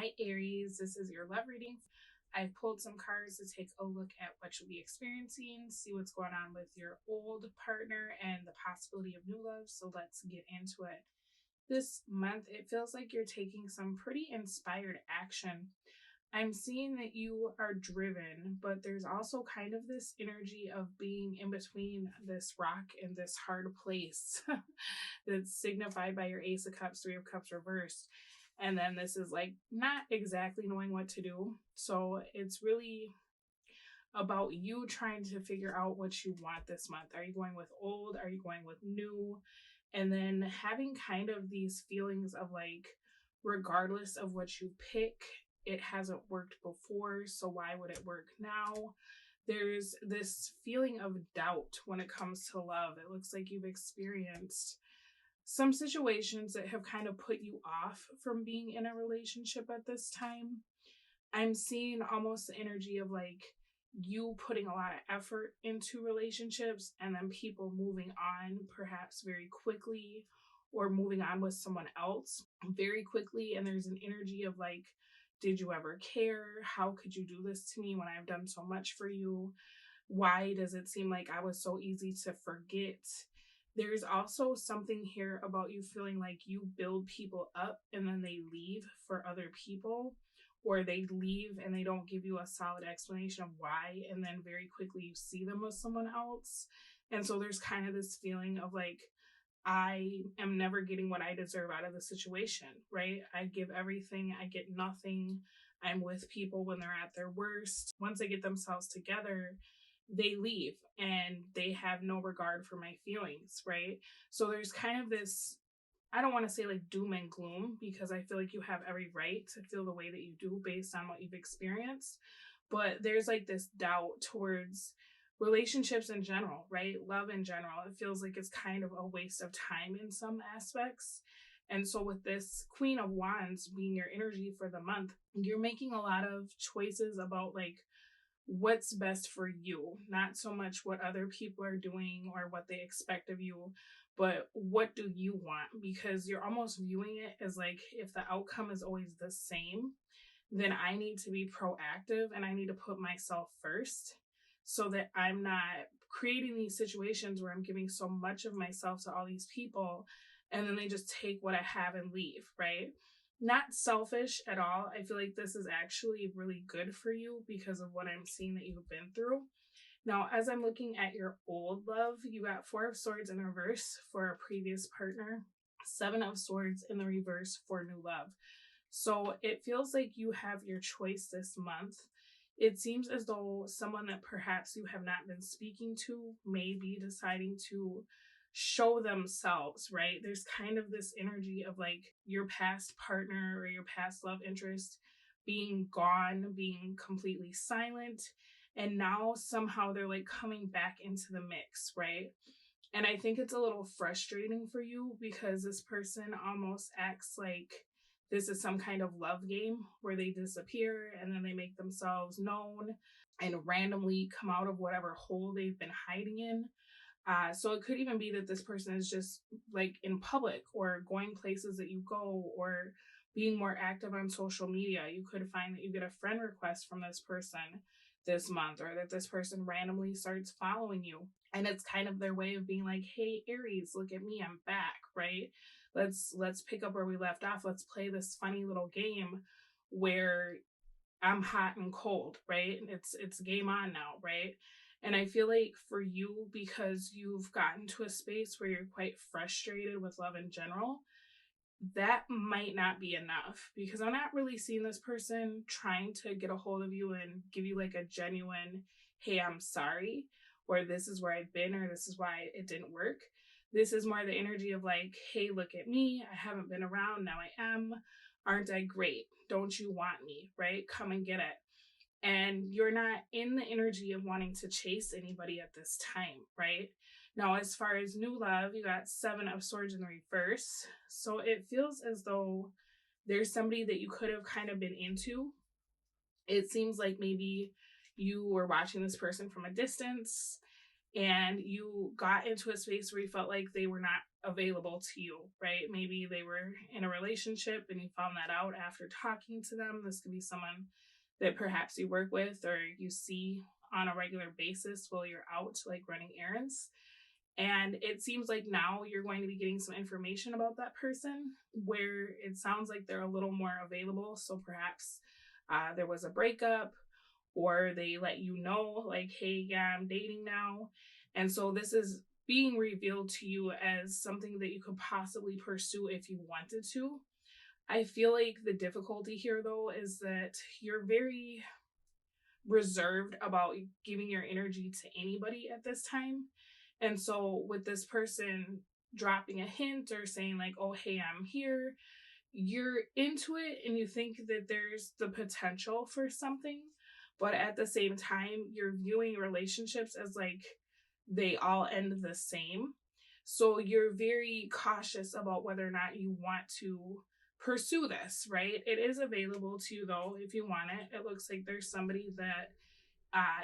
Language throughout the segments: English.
Hi, Aries. This is your love reading. I've pulled some cards to take a look at what you'll be experiencing, see what's going on with your old partner, and the possibility of new love. So let's get into it. This month, it feels like you're taking some pretty inspired action. I'm seeing that you are driven, but there's also kind of this energy of being in between this rock and this hard place that's signified by your Ace of Cups, Three of Cups reversed. And then this is like not exactly knowing what to do. So it's really about you trying to figure out what you want this month. Are you going with old? Are you going with new? And then having kind of these feelings of like, regardless of what you pick, it hasn't worked before, so why would it work now? There's this feeling of doubt when it comes to love. It looks like you've experienced some situations that have kind of put you off from being in a relationship at this time. I'm seeing almost the energy of like you putting a lot of effort into relationships and then people moving on perhaps very quickly or moving on with someone else very quickly. And there's an energy of like, did you ever care? How could you do this to me when I've done so much for you? Why does it seem like I was so easy to forget? There's also something here about you feeling like you build people up and then they leave for other people, or they leave and they don't give you a solid explanation of why, and then very quickly you see them with someone else. And so there's kind of this feeling of like, I am never getting what I deserve out of the situation, right? I give everything, I get nothing. I'm with people when they're at their worst. Once they get themselves together, they leave and they have no regard for my feelings, right? So there's kind of this, I don't want to say like doom and gloom, because I feel like you have every right to feel the way that you do based on what you've experienced. But there's like this doubt towards relationships in general, right? Love in general. It feels like it's kind of a waste of time in some aspects. And so with this Queen of Wands being your energy for the month, you're making a lot of choices about like what's best for you, not so much what other people are doing or what they expect of you, but what do you want? Because you're almost viewing it as like, if the outcome is always the same, then I need to be proactive and I need to put myself first so that I'm not creating these situations where I'm giving so much of myself to all these people and then they just take what I have and leave, right? Not selfish at all. I feel like this is actually really good for you because of what I'm seeing that you've been through. Now, as I'm looking at your old love, you got Four of Swords in reverse for a previous partner, Seven of Swords in the reverse for new love. So it feels like you have your choice this month. It seems as though someone that perhaps you have not been speaking to may be deciding to show themselves, right? There's kind of this energy of like your past partner or your past love interest being gone, being completely silent. And now somehow they're like coming back into the mix, right? And I think it's a little frustrating for you because this person almost acts like this is some kind of love game where they disappear and then they make themselves known and randomly come out of whatever hole they've been hiding in. So it could even be that this person is just like in public or going places that you go or being more active on social media. You could find that you get a friend request from this person this month, or that this person randomly starts following you. And it's kind of their way of being like, hey, Aries, look at me, I'm back, right? Let's pick up where we left off. Let's play this funny little game where I'm hot and cold, right? It's game on now, right? And I feel like for you, because you've gotten to a space where you're quite frustrated with love in general, that might not be enough, because I'm not really seeing this person trying to get a hold of you and give you like a genuine, hey, I'm sorry, or this is where I've been, or this is why it didn't work. This is more the energy of like, hey, look at me. I haven't been around. Now I am. Aren't I great? Don't you want me? Right? Come and get it. And you're not in the energy of wanting to chase anybody at this time, right? Now, as far as new love, you got Seven of Swords in the reverse. So it feels as though there's somebody that you could have kind of been into. It seems like maybe you were watching this person from a distance and you got into a space where you felt like they were not available to you, right? Maybe they were in a relationship and you found that out after talking to them. This could be someone that perhaps you work with or you see on a regular basis while you're out, like running errands. And it seems like now you're going to be getting some information about that person where it sounds like they're a little more available. So perhaps there was a breakup, or they let you know, like, hey, yeah, I'm dating now. And so this is being revealed to you as something that you could possibly pursue if you wanted to. I feel like the difficulty here, though, is that you're very reserved about giving your energy to anybody at this time. And so, with this person dropping a hint or saying, like, oh, hey, I'm here, you're into it and you think that there's the potential for something. But at the same time, you're viewing relationships as like they all end the same. So you're very cautious about whether or not you want to pursue this, right? It is available to you though if you want it. It looks like there's somebody that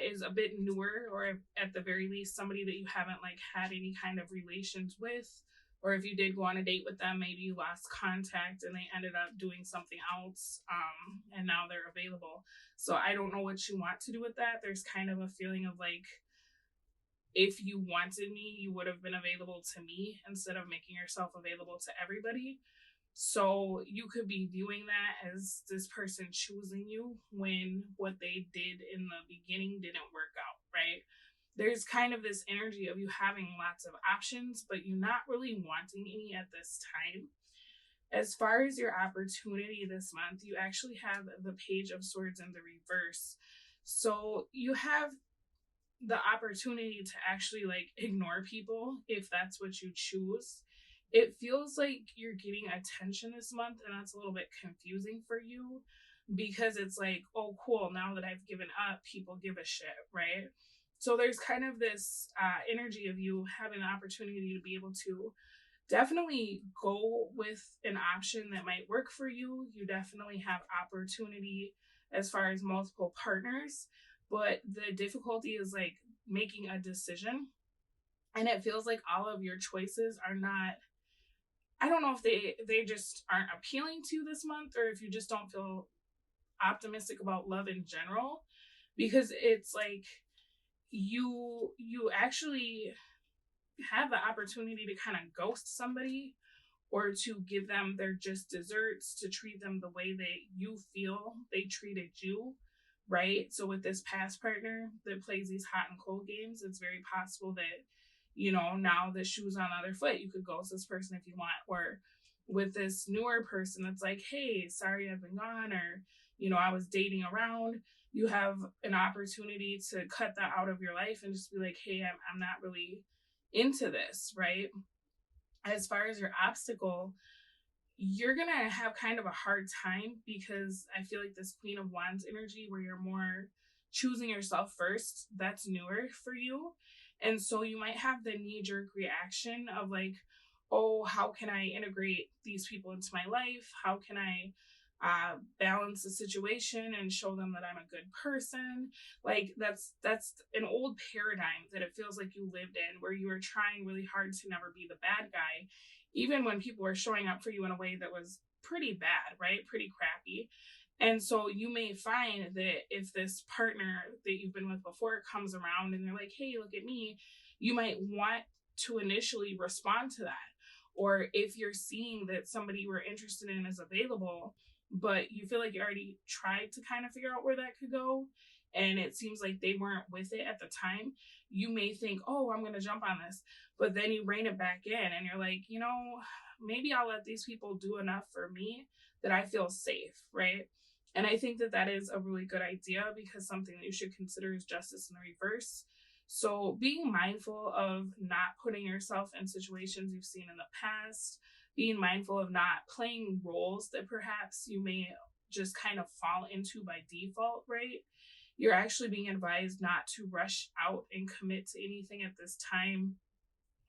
is a bit newer, or at the very least somebody that you haven't like had any kind of relations with, or if you did go on a date with them, maybe you lost contact and they ended up doing something else, and now they're available. So I don't know what you want to do with that. There's kind of a feeling of like, if you wanted me, you would have been available to me instead of making yourself available to everybody. So you could be viewing that as this person choosing you when what they did in the beginning didn't work out, right? There's kind of this energy of you having lots of options, but you're not really wanting any at this time. As far as your opportunity this month, you actually have the Page of Swords in the reverse. So you have the opportunity to actually like ignore people if that's what you choose. It feels like you're getting attention this month, and that's a little bit confusing for you because it's like, oh, cool, now that I've given up, people give a shit, right? So there's kind of this energy of you having the opportunity to be able to definitely go with an option that might work for you. You definitely have opportunity as far as multiple partners, but the difficulty is like making a decision. And it feels like all of your choices are not, I don't know if they just aren't appealing to you this month, or if you just don't feel optimistic about love in general, because it's like you actually have the opportunity to kind of ghost somebody, or to give them their just desserts, to treat them the way that you feel they treated you, right? So with this past partner that plays these hot and cold games, it's very possible that, you know, now the shoe's on the other foot. You could ghost this person if you want. Or with this newer person that's like, hey, sorry I've been gone, or, you know, I was dating around. You have an opportunity to cut that out of your life and just be like, hey, I'm not really into this, right? As far as your obstacle, you're going to have kind of a hard time, because I feel like this Queen of Wands energy where you're more choosing yourself first, that's newer for you. And so you might have the knee-jerk reaction of like, oh, how can I integrate these people into my life? How can I balance the situation and show them that I'm a good person? Like that's an old paradigm that it feels like you lived in, where you were trying really hard to never be the bad guy, even when people were showing up for you in a way that was pretty bad, right? Pretty crappy. And so you may find that if this partner that you've been with before comes around and they're like, hey, look at me, you might want to initially respond to that. Or if you're seeing that somebody you were interested in is available, but you feel like you already tried to kind of figure out where that could go, and it seems like they weren't with it at the time, you may think, oh, I'm going to jump on this. But then you rein it back in and you're like, you know, maybe I'll let these people do enough for me that I feel safe, right? And I think that that is a really good idea, because something that you should consider is justice in the reverse. So being mindful of not putting yourself in situations you've seen in the past, being mindful of not playing roles that perhaps you may just kind of fall into by default, right? You're actually being advised not to rush out and commit to anything at this time,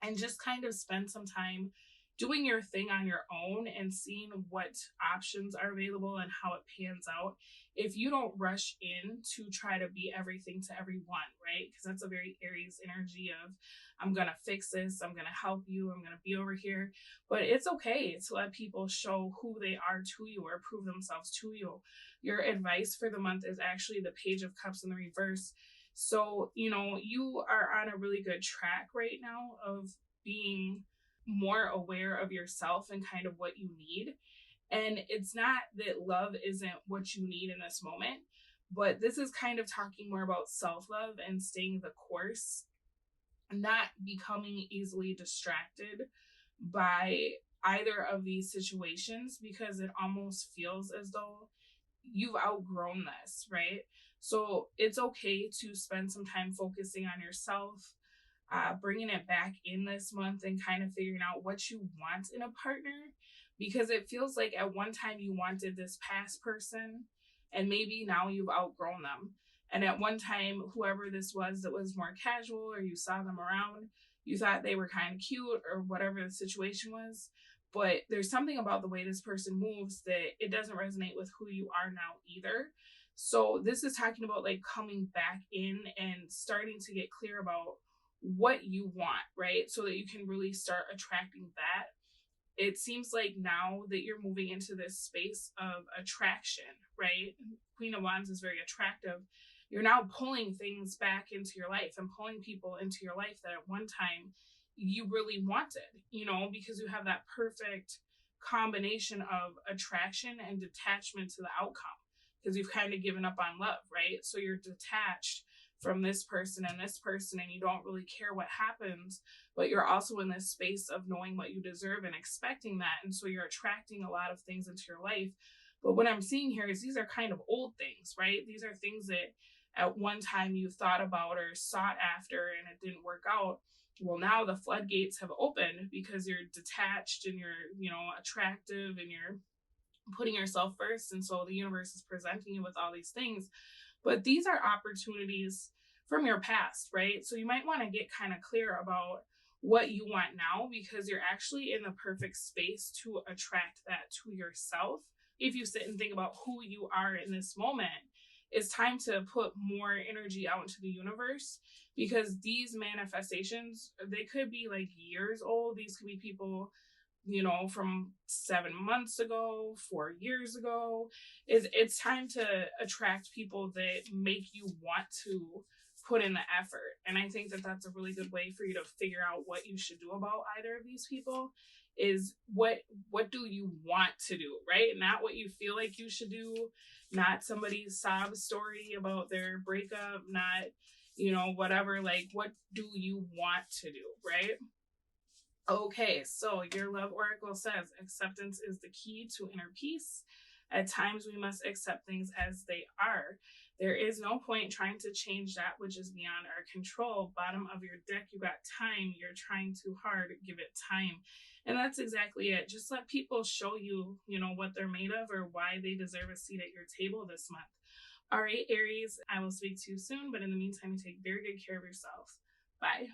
and just kind of spend some time doing your thing on your own and seeing what options are available and how it pans out. If you don't rush in to try to be everything to everyone, right? Because that's a very Aries energy of, I'm going to fix this, I'm going to help you, I'm going to be over here. But it's okay to let people show who they are to you or prove themselves to you. Your advice for the month is actually the Page of Cups in the reverse. So, you are on a really good track right now of being more aware of yourself and kind of what you need. And it's not that love isn't what you need in this moment, but this is kind of talking more about self-love and staying the course, not becoming easily distracted by either of these situations, because it almost feels as though you've outgrown this, right? So it's okay to spend some time focusing on yourself, bringing it back in this month and kind of figuring out what you want in a partner, because it feels like at one time you wanted this past person and maybe now you've outgrown them. And at one time, whoever this was that was more casual or you saw them around, you thought they were kind of cute or whatever the situation was. But there's something about the way this person moves that it doesn't resonate with who you are now either. So this is talking about like coming back in and starting to get clear about what you want, right? So that you can really start attracting that. It seems like now that you're moving into this space of attraction, right? Queen of Wands is very attractive. You're now pulling things back into your life and pulling people into your life that at one time you really wanted, because you have that perfect combination of attraction and detachment to the outcome, because you've kind of given up on love, right? So you're detached from this person and you don't really care what happens, but you're also in this space of knowing what you deserve and expecting that. And so you're attracting a lot of things into your life. But what I'm seeing here is these are kind of old things, right? These are things that at one time you thought about or sought after and it didn't work out. Well, now the floodgates have opened because you're detached and you're, attractive and you're putting yourself first. And so the universe is presenting you with all these things. But these are opportunities from your past, right? So you might want to get kind of clear about what you want now, because you're actually in the perfect space to attract that to yourself. If you sit and think about who you are in this moment, it's time to put more energy out into the universe, because these manifestations, they could be like years old. These could be people, from 7 months ago, 4 years ago. It's time to attract people that make you want to put in the effort. And I think that that's a really good way for you to figure out what you should do about either of these people, is what do you want to do, right? Not what you feel like you should do, not somebody's sob story about their breakup, not, whatever, like what do you want to do, right? Okay, so your love oracle says acceptance is the key to inner peace. At times we must accept things as they are. There is no point trying to change that which is beyond our control. Bottom of your deck, you got time. You're trying too hard. Give it time. And that's exactly it. Just let people show you, what they're made of or why they deserve a seat at your table this month. All right, Aries, I will speak to you soon. But in the meantime, take very good care of yourself. Bye.